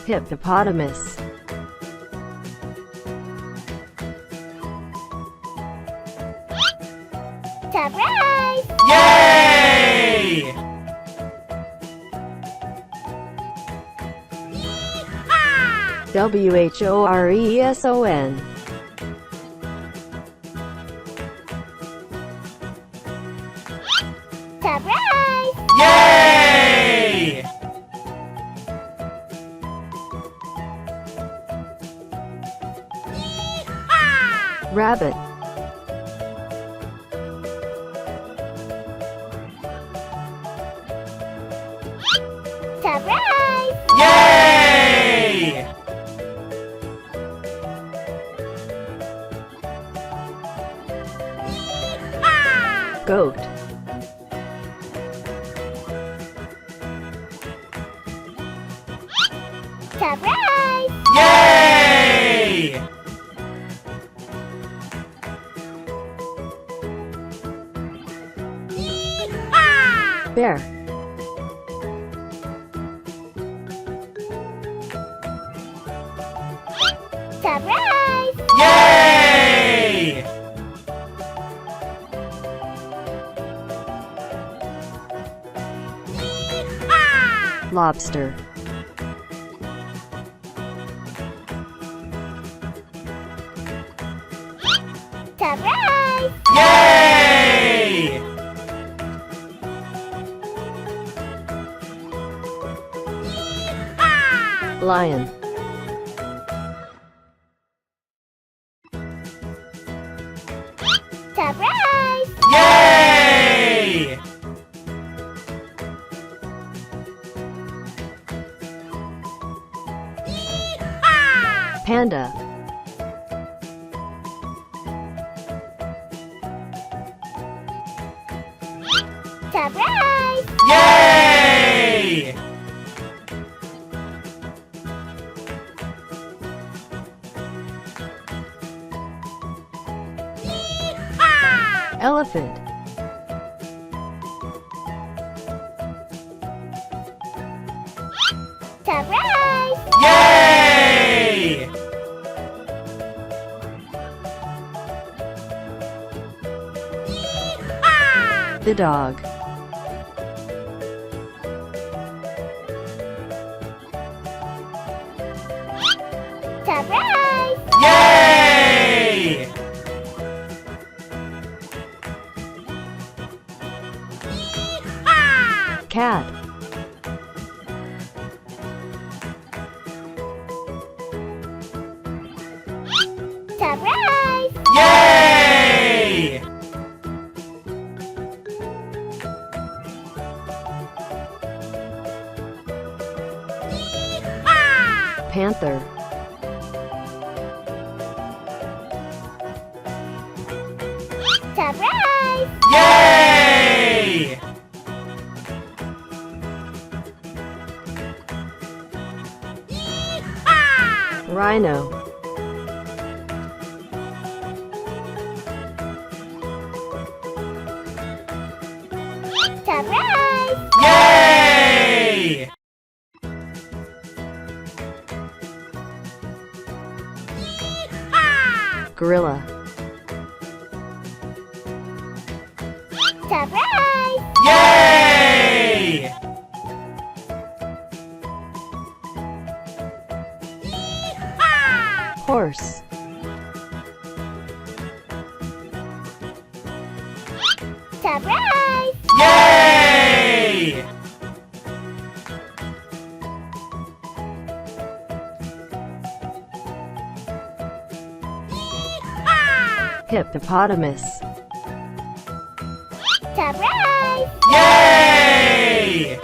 Hippopotamus. Surprise! Yay! Whoreson. Surprise! Yay! Rabbit. Surprise! Yay! Goat. Surprise! Yay! Bear. Surprise! Yay! Lobster. Surprise! Yay! Lion. Surprise! Yay! Panda. Surprise! Yay! Elephant. Surprise! Yay! The dog. Surprise! Yay! Cat. Surprise! Yay! Panther. Surprise! Yay! Rhino. Surprise! Yay! Gorilla. Surprise! Yay! Horse. Surprise! Yay! Hippopotamus. Surprise! Yay!